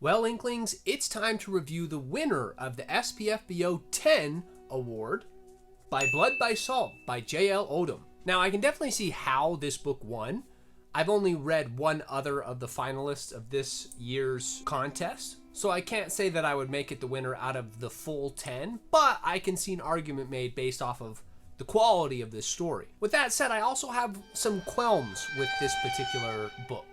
Well, Inklings, it's time to review the winner of the SPFBO 10 award, By Blood by Salt by J.L. Odom. Now, I can definitely see how this book won. I've only read one other of the finalists of this year's contest, so I can't say that I would make it the winner out of the full 10, but I can see an argument made based off of the quality of this story. With that said, I also have some qualms with this particular book.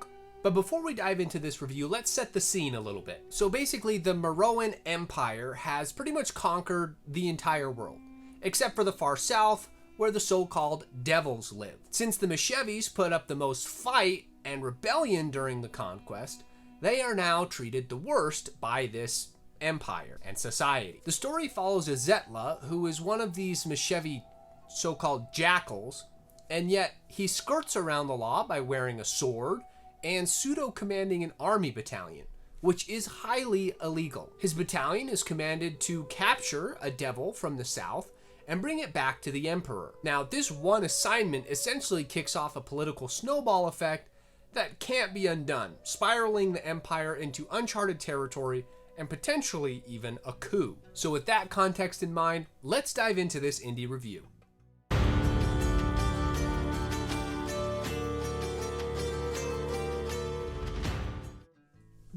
But before we dive into this review, let's set the scene a little bit. So basically, the Meroan Empire has pretty much conquered the entire world, except for the far south, where the so-called devils live. Since the Mishevis put up the most fight and rebellion during the conquest, they are now treated the worst by this empire and society. The story follows a Zetla, who is one of these Mishevi so-called jackals, and yet he skirts around the law by wearing a sword and pseudo-commanding an army battalion, which is highly illegal. His battalion is commanded to capture a devil from the south and bring it back to the emperor. Now, this one assignment essentially kicks off a political snowball effect that can't be undone, spiraling the empire into uncharted territory and potentially even a coup. So with that context in mind, let's dive into this indie review.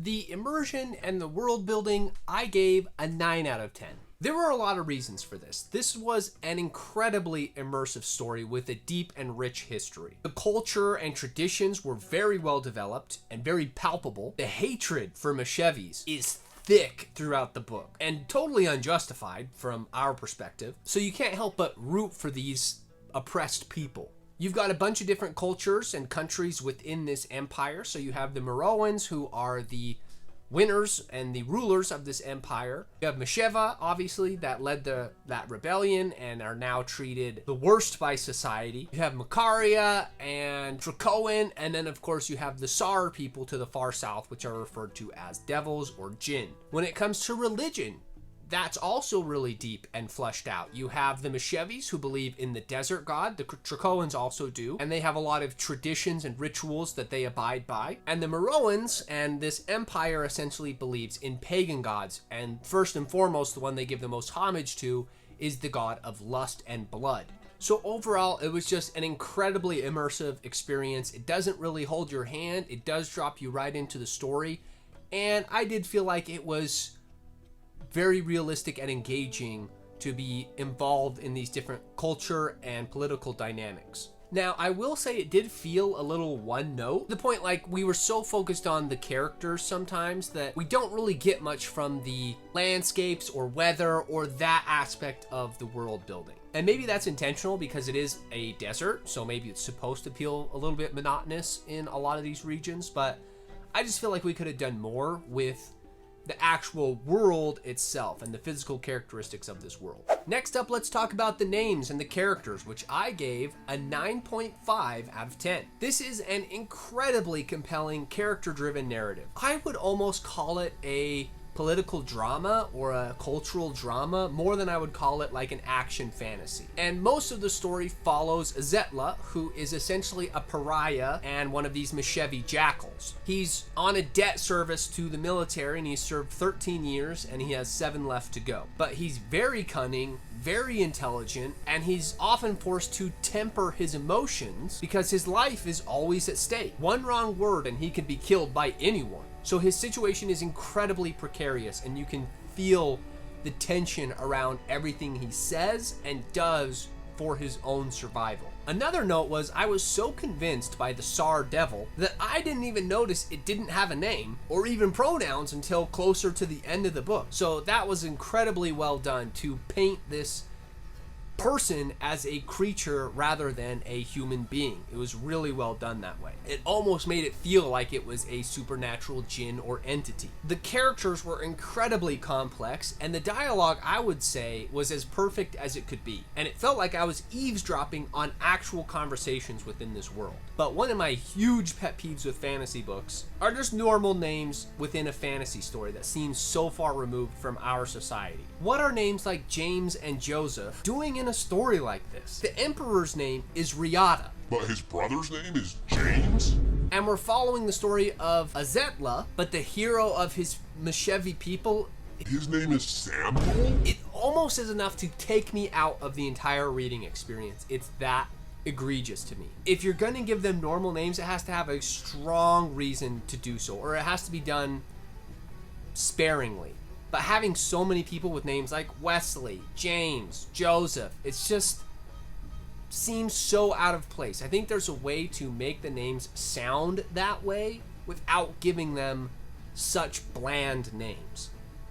The immersion and the world building, I gave a 9 out of 10. There were a lot of reasons for this. This was an incredibly immersive story with a deep and rich history. The culture and traditions were very well developed and very palpable. The hatred for Mishevis is thick throughout the book and totally unjustified from our perspective. So you can't help but root for these oppressed people. You've got a bunch of different cultures and countries within this empire. So you have the Meroans, who are the winners and the rulers of this empire. You have Misheva, obviously, that led that rebellion and are now treated the worst by society. You have Makaria and Dracoan, and then of course you have the Sar people to the far south, which are referred to as devils or jinn. When it comes to religion, that's also really deep and fleshed out. You have the Mishevis, who believe in the desert god. The Dracoans also do. And they have a lot of traditions and rituals that they abide by. And the Meroans and this empire essentially believes in pagan gods. And first and foremost, the one they give the most homage to is the god of lust and blood. So overall, it was just an incredibly immersive experience. It doesn't really hold your hand. It does drop you right into the story. And I did feel like it was very realistic and engaging to be involved in these different culture and political dynamics. Now, I will say it did feel a little one note. The point, like, we were so focused on the characters sometimes that we don't really get much from the landscapes or weather or that aspect of the world building. And maybe that's intentional because it is a desert, so maybe it's supposed to feel a little bit monotonous in a lot of these regions, but I just feel like we could have done more with the actual world itself and the physical characteristics of this world. Next up, let's talk about the names and the characters, which I gave a 9.5 out of 10. This is an incredibly compelling character-driven narrative. I would almost call it a political drama or a cultural drama more than I would call it like an action fantasy. And most of the story follows Zetla, who is essentially a pariah and one of these Mishevi jackals. He's on a debt service to the military and he's served 13 years and he has 7 left to go. But he's very cunning, very intelligent, and he's often forced to temper his emotions because his life is always at stake. One wrong word and he can be killed by anyone. So his situation is incredibly precarious, and you can feel the tension around everything he says and does for his own survival. Another note was I was so convinced by the Sar devil that I didn't even notice it didn't have a name or even pronouns until closer to the end of the book. So that was incredibly well done to paint this person as a creature rather than a human being. It was really well done that way. It almost made it feel like it was a supernatural jinn or entity. The characters were incredibly complex, and the dialogue, I would say, was as perfect as it could be. And it felt like I was eavesdropping on actual conversations within this world. But one of my huge pet peeves with fantasy books are just normal names within a fantasy story that seems so far removed from our society. What are names like James and Joseph doing in a story like this? The emperor's name is Riata. But his brother's name is James? And we're following the story of Azetla, but the hero of his Meshevi people, His name is Samuel? it almost is enough to take me out of the entire reading experience. It's that egregious to me. If you're gonna give them normal names, it has to have a strong reason to do so, or it has to be done sparingly. But having so many people with names like Wesley, James, Joseph, it's just seems so out of place. I think there's a way to make the names sound that way without giving them such bland names,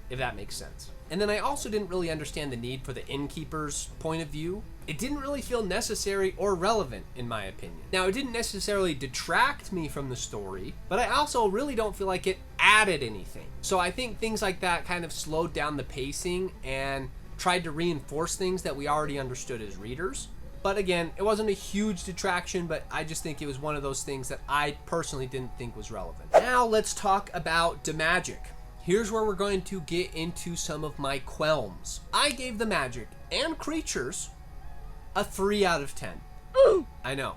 if that makes sense. And then I also didn't really understand the need for the innkeeper's point of view. It didn't really feel necessary or relevant, in my opinion. Now, it didn't necessarily detract me from the story, but I also really don't feel like it added anything. So I think things like that kind of slowed down the pacing and tried to reinforce things that we already understood as readers. But again, it wasn't a huge detraction, but I just think it was one of those things that I personally didn't think was relevant. Now let's talk about the magic. Here's where we're going to get into some of my qualms. I gave the magic and creatures a 3 out of 10. Ooh. I know.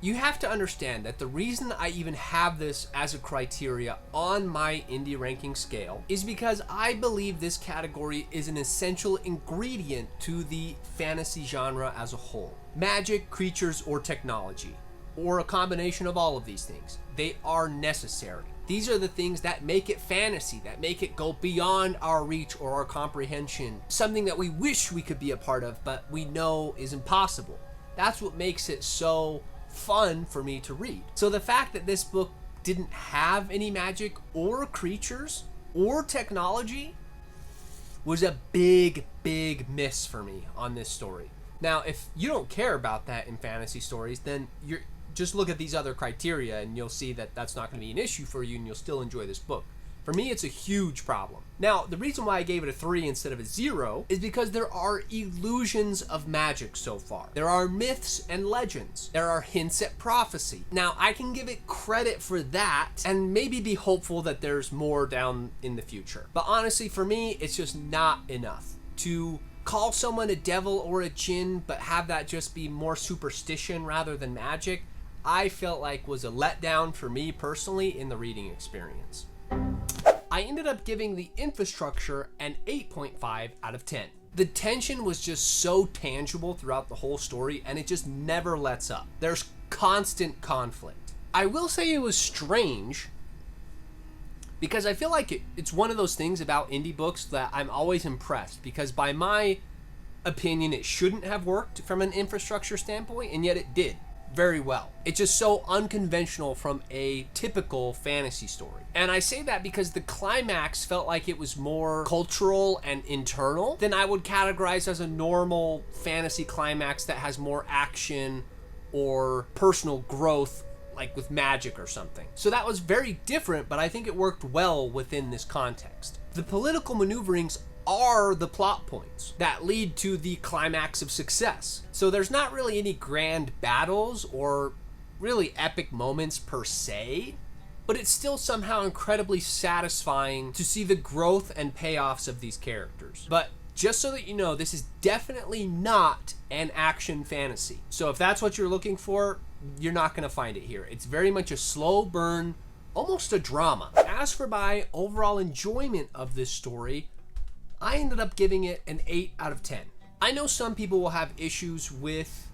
You have to understand that the reason I even have this as a criteria on my indie ranking scale is because I believe this category is an essential ingredient to the fantasy genre as a whole. Magic, creatures, or technology, or a combination of all of these things. They are necessary. These are the things that make it fantasy, that make it go beyond our reach or our comprehension. Something that we wish we could be a part of, but we know is impossible. That's what makes it so fun for me to read. So the fact that this book didn't have any magic or creatures or technology was a big miss for me on this story. Now, if you don't care about that in fantasy stories, then you're just look at these other criteria and you'll see that that's not going to be an issue for you and you'll still enjoy this book. For me, it's a huge problem. Now, the reason why I gave it a 3 instead of a 0 is because there are illusions of magic so far. There are myths and legends. There are hints at prophecy. Now, I can give it credit for that and maybe be hopeful that there's more down in the future. But honestly, for me, it's just not enough to call someone a devil or a jinn, but have that just be more superstition rather than magic. I felt like was a letdown for me personally in the reading experience. I ended up giving the infrastructure an 8.5 out of 10. The tension was just so tangible throughout the whole story and it just never lets up. There's constant conflict. I will say it was strange because I feel like it's one of those things about indie books that I'm always impressed because by my opinion it shouldn't have worked from an infrastructure standpoint and yet it did very well. It's just so unconventional from a typical fantasy story. And I say that because the climax felt like it was more cultural and internal than I would categorize as a normal fantasy climax that has more action or personal growth, like with magic or something. So that was very different, but I think it worked well within this context. The political maneuverings are the plot points that lead to the climax of success. So there's not really any grand battles or really epic moments per se, but it's still somehow incredibly satisfying to see the growth and payoffs of these characters. But just so that you know, this is definitely not an action fantasy. So if that's what you're looking for, you're not going to find it here. It's very much a slow burn, almost a drama. As for my overall enjoyment of this story, I ended up giving it an 8 out of 10. I know some people will have issues with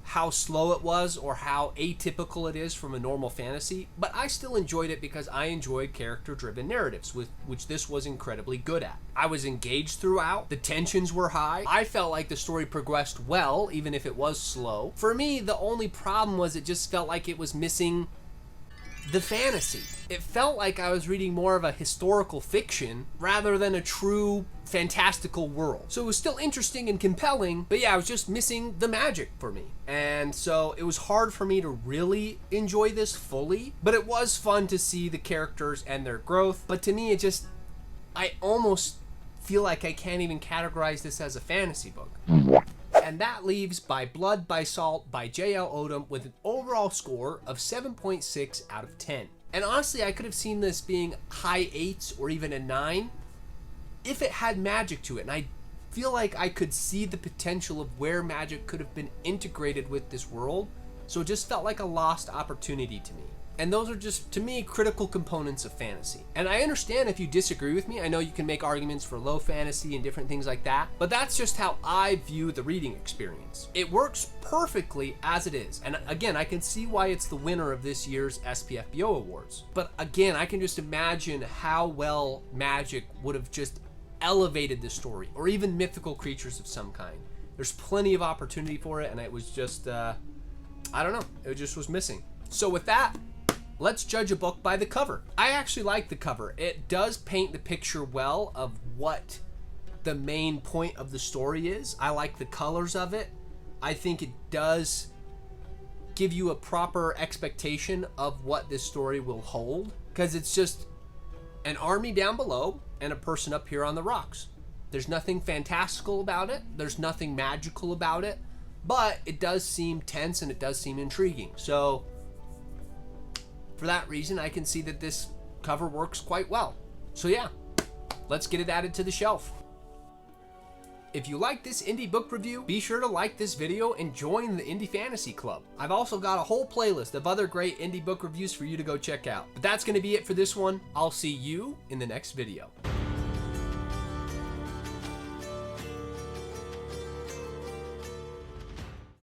how slow it was or how atypical it is from a normal fantasy, but I still enjoyed it because I enjoyed character-driven narratives, which this was incredibly good at. I was engaged throughout, the tensions were high, I felt like the story progressed well, even if it was slow. For me, the only problem was it just felt like it was missing the fantasy. It felt like I was reading more of a historical fiction rather than a true fantastical world. So it was still interesting and compelling, but yeah, I was just missing the magic for me. And so it was hard for me to really enjoy this fully, but it was fun to see the characters and their growth. But to me, I almost feel like I can't even categorize this as a fantasy book. And that leaves By Blood, By Salt by J.L. Odom with an overall score of 7.6 out of 10. And honestly, I could have seen this being high 8s or even a 9 if it had magic to it. And I feel like I could see the potential of where magic could have been integrated with this world So it just felt like a lost opportunity to me. And those are just, to me, critical components of fantasy. And I understand if you disagree with me. I know you can make arguments for low fantasy and different things like that, but that's just how I view the reading experience. It works perfectly as it is. And again, I can see why it's the winner of this year's SPFBO Awards. But again, I can just imagine how well Magic would have just elevated the story, or even mythical creatures of some kind. There's plenty of opportunity for it, and it was just, I don't know, it just was missing. So with that, let's judge a book by the cover. I actually like the cover. It does paint the picture well of what the main point of the story is. I like the colors of it. I think it does give you a proper expectation of what this story will hold, because it's just an army down below and a person up here on the rocks. There's nothing fantastical about it. There's nothing magical about it, but it does seem tense and it does seem intriguing. So for that reason, I can see that this cover works quite well. So yeah, let's get it added to the shelf. If you like this indie book review, be sure to like this video and join the Indie Fantasy Club. I've also got a whole playlist of other great indie book reviews for you to go check out. But that's going to be it for this one. I'll see you in the next video.